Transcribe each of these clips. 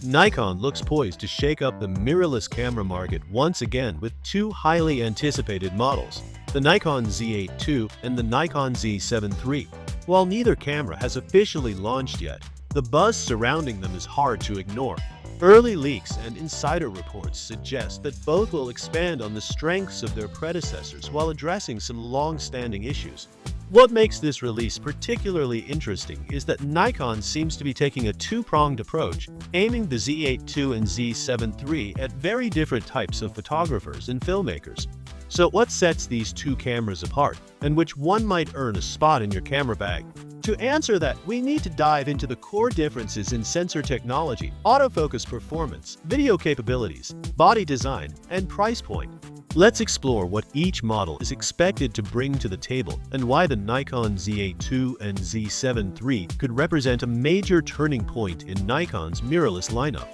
Nikon looks poised to shake up the mirrorless camera market once again with two highly anticipated models, the Nikon Z8 II and the Nikon Z7 III. While neither camera has officially launched yet, the buzz surrounding them is hard to ignore. Early leaks and insider reports suggest that both will expand on the strengths of their predecessors while addressing some long-standing issues. What makes this release particularly interesting is that Nikon seems to be taking a two-pronged approach, aiming the Z8 II and Z7 III at very different types of photographers and filmmakers. So what sets these two cameras apart, and which one might earn a spot in your camera bag? To answer that, we need to dive into the core differences in sensor technology, autofocus performance, video capabilities, body design, and price point. Let's explore what each model is expected to bring to the table and why the Nikon Z8 II and Z7 III could represent a major turning point in Nikon's mirrorless lineup.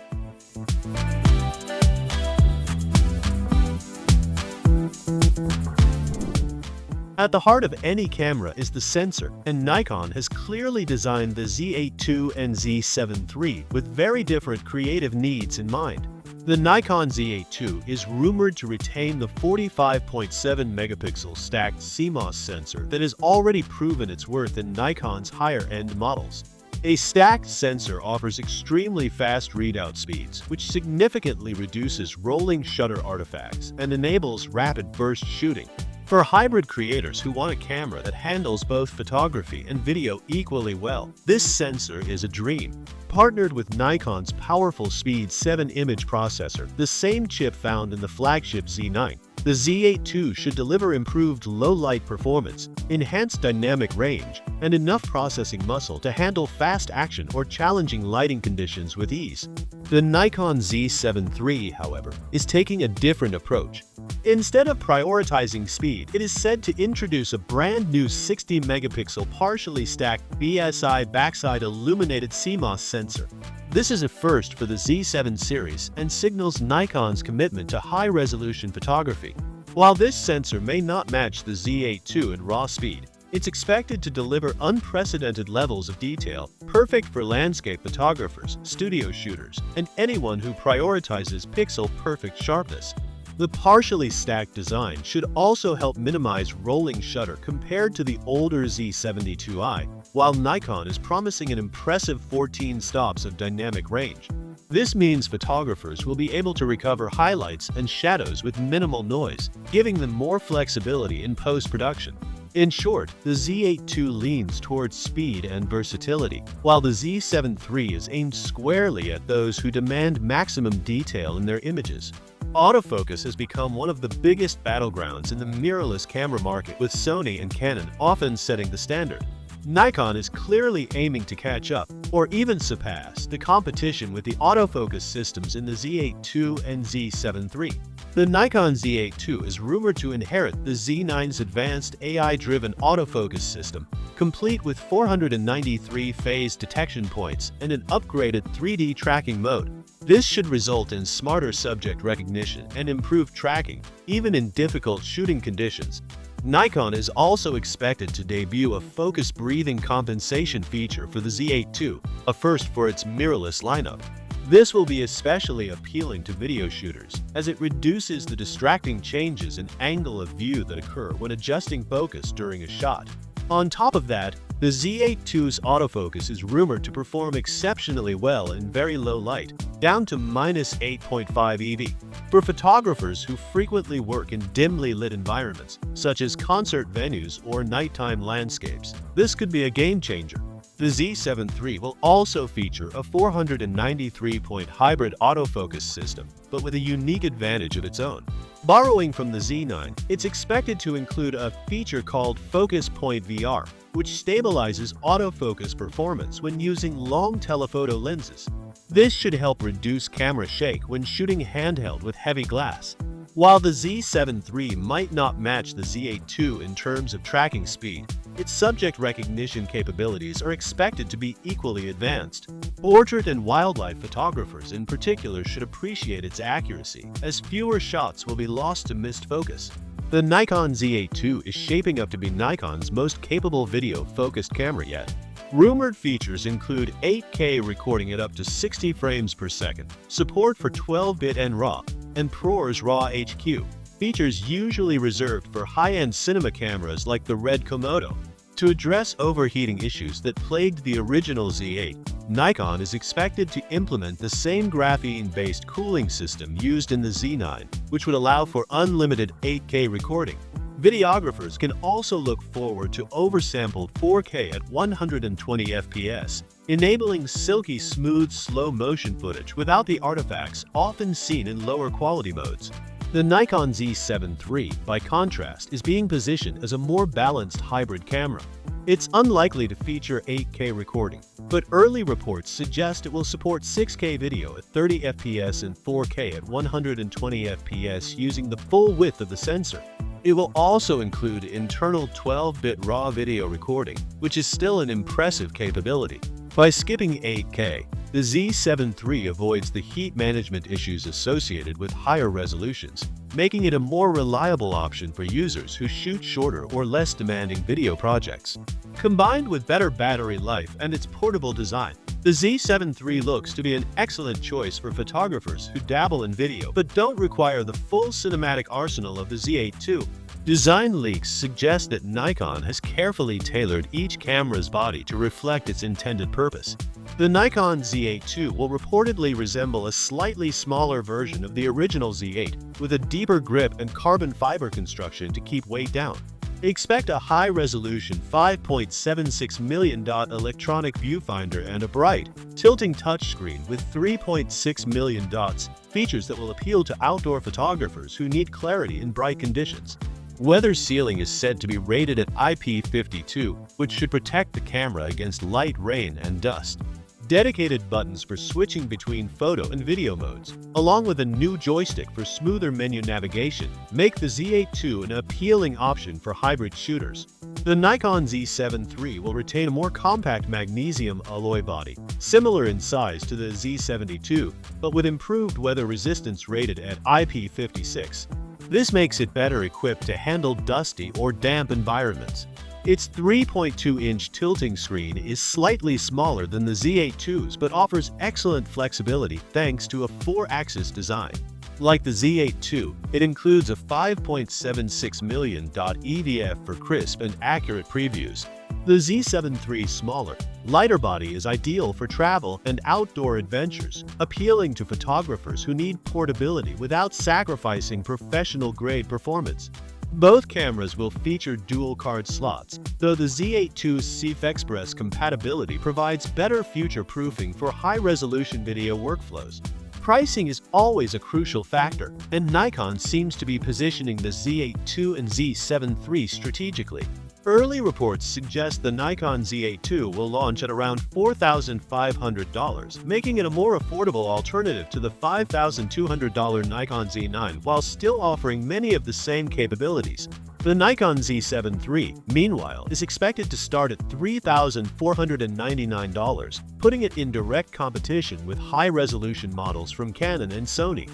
At the heart of any camera is the sensor, and Nikon has clearly designed the Z8 II and Z7 III with very different creative needs in mind. The Nikon Z8 II is rumored to retain the 45.7 megapixel stacked CMOS sensor that has already proven its worth in Nikon's higher-end models. A stacked sensor offers extremely fast readout speeds, which significantly reduces rolling shutter artifacts and enables rapid burst shooting. For hybrid creators who want a camera that handles both photography and video equally well, this sensor is a dream. Partnered with Nikon's powerful Speed 7 image processor, the same chip found in the flagship Z9, the Z8 II should deliver improved low-light performance, enhanced dynamic range, and enough processing muscle to handle fast action or challenging lighting conditions with ease. The Nikon Z7 III, however, is taking a different approach. Instead of prioritizing speed, it is said to introduce a brand new 60-megapixel partially stacked BSI backside illuminated CMOS sensor. This is a first for the Z7 series and signals Nikon's commitment to high-resolution photography. While this sensor may not match the Z8 II in raw speed, it's expected to deliver unprecedented levels of detail, perfect for landscape photographers, studio shooters, and anyone who prioritizes pixel-perfect sharpness. The partially stacked design should also help minimize rolling shutter compared to the older Z72i, while Nikon is promising an impressive 14 stops of dynamic range. This means photographers will be able to recover highlights and shadows with minimal noise, giving them more flexibility in post-production. In short, the Z8 II leans towards speed and versatility, while the Z7 III is aimed squarely at those who demand maximum detail in their images. Autofocus has become one of the biggest battlegrounds in the mirrorless camera market, with Sony and Canon often setting the standard. Nikon is clearly aiming to catch up, or even surpass, the competition with the autofocus systems in the Z8 II and Z7 III. The Nikon Z8 II is rumored to inherit the Z9's advanced AI-driven autofocus system, complete with 493 phase detection points and an upgraded 3D tracking mode. This should result in smarter subject recognition and improved tracking, even in difficult shooting conditions. Nikon is also expected to debut a focus breathing compensation feature for the Z8 II, a first for its mirrorless lineup. This will be especially appealing to video shooters, as it reduces the distracting changes in angle of view that occur when adjusting focus during a shot. On top of that, the Z8 II's autofocus is rumored to perform exceptionally well in very low light, down to -8.5 EV. For photographers who frequently work in dimly lit environments, such as concert venues or nighttime landscapes, this could be a game-changer. The Z7 III will also feature a 493-point hybrid autofocus system, but with a unique advantage of its own. Borrowing from the Z9, it's expected to include a feature called Focus Point VR, which stabilizes autofocus performance when using long telephoto lenses. This should help reduce camera shake when shooting handheld with heavy glass. While the Z7 III might not match the Z8 II in terms of tracking speed, its subject recognition capabilities are expected to be equally advanced. Portrait and wildlife photographers in particular should appreciate its accuracy, as fewer shots will be lost to missed focus. The Nikon Z8 II is shaping up to be Nikon's most capable video-focused camera yet. Rumored features include 8K recording at up to 60 frames per second, support for 12-bit NRAW, and ProRes RAW HQ, features usually reserved for high-end cinema cameras like the Red Komodo. To address overheating issues that plagued the original Z8, Nikon is expected to implement the same graphene-based cooling system used in the Z9, which would allow for unlimited 8K recording. Videographers can also look forward to oversampled 4K at 120 FPS, enabling silky smooth slow-motion footage without the artifacts often seen in lower quality modes. The Nikon Z7 III, by contrast, is being positioned as a more balanced hybrid camera. It's unlikely to feature 8K recording, but early reports suggest it will support 6K video at 30 FPS and 4K at 120 FPS using the full width of the sensor. It will also include internal 12-bit RAW video recording, which is still an impressive capability. By skipping 8K, the Z7 III avoids the heat management issues associated with higher resolutions, making it a more reliable option for users who shoot shorter or less demanding video projects. Combined with better battery life and its portable design, the Z7 III looks to be an excellent choice for photographers who dabble in video but don't require the full cinematic arsenal of the Z8 II. Design leaks suggest that Nikon has carefully tailored each camera's body to reflect its intended purpose. The Nikon Z8 II will reportedly resemble a slightly smaller version of the original Z8, with a deeper grip and carbon fiber construction to keep weight down. Expect a high-resolution 5.76 million dot electronic viewfinder and a bright, tilting touchscreen with 3.6 million dots, features that will appeal to outdoor photographers who need clarity in bright conditions. Weather sealing is said to be rated at IP52, which should protect the camera against light rain and dust. Dedicated buttons for switching between photo and video modes, along with a new joystick for smoother menu navigation, make the Z8 II an appealing option for hybrid shooters. The Nikon Z7 III will retain a more compact magnesium alloy body, similar in size to the Z72, but with improved weather resistance rated at IP56. This makes it better equipped to handle dusty or damp environments. Its 3.2-inch tilting screen is slightly smaller than the Z8 II's but offers excellent flexibility thanks to a 4-axis design. Like the Z8 II, it includes a 5.76 million EVF for crisp and accurate previews. The Z7 III's smaller, lighter body is ideal for travel and outdoor adventures, appealing to photographers who need portability without sacrificing professional-grade performance. Both cameras will feature dual card slots, though the Z8 II's CF Express compatibility provides better future-proofing for high-resolution video workflows. Pricing is always a crucial factor, and Nikon seems to be positioning the Z8 II and Z7 III strategically. Early reports suggest the Nikon Z8 II will launch at around $4,500, making it a more affordable alternative to the $5,200 Nikon Z9 while still offering many of the same capabilities. The Nikon Z7 III, meanwhile, is expected to start at $3,499, putting it in direct competition with high-resolution models from Canon and Sony.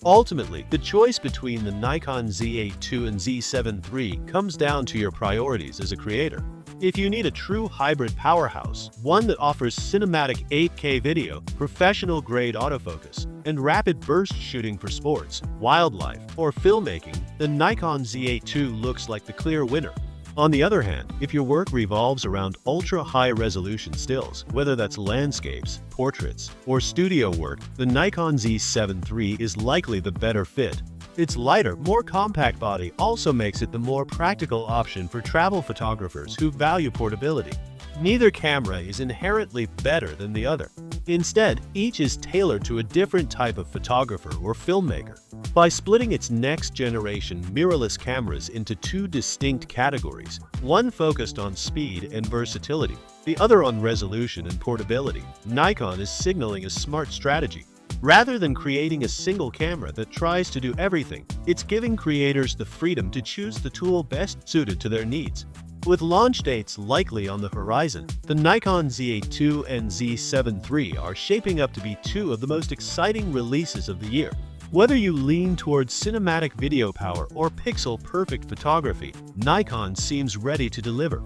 Ultimately, the choice between the Nikon Z8 II and Z7 III comes down to your priorities as a creator. If you need a true hybrid powerhouse, one that offers cinematic 8K video, professional-grade autofocus, and rapid burst shooting for sports, wildlife, or filmmaking, the Nikon Z8 II looks like the clear winner. On the other hand, if your work revolves around ultra-high-resolution stills, whether that's landscapes, portraits, or studio work, the Nikon Z7 III is likely the better fit. Its lighter, more compact body also makes it the more practical option for travel photographers who value portability. Neither camera is inherently better than the other. Instead, each is tailored to a different type of photographer or filmmaker. By splitting its next-generation mirrorless cameras into two distinct categories, one focused on speed and versatility, the other on resolution and portability, Nikon is signaling a smart strategy. Rather than creating a single camera that tries to do everything, it's giving creators the freedom to choose the tool best suited to their needs. With launch dates likely on the horizon, the Nikon Z8 II and Z7 III are shaping up to be two of the most exciting releases of the year. Whether you lean towards cinematic video power or pixel-perfect photography, Nikon seems ready to deliver.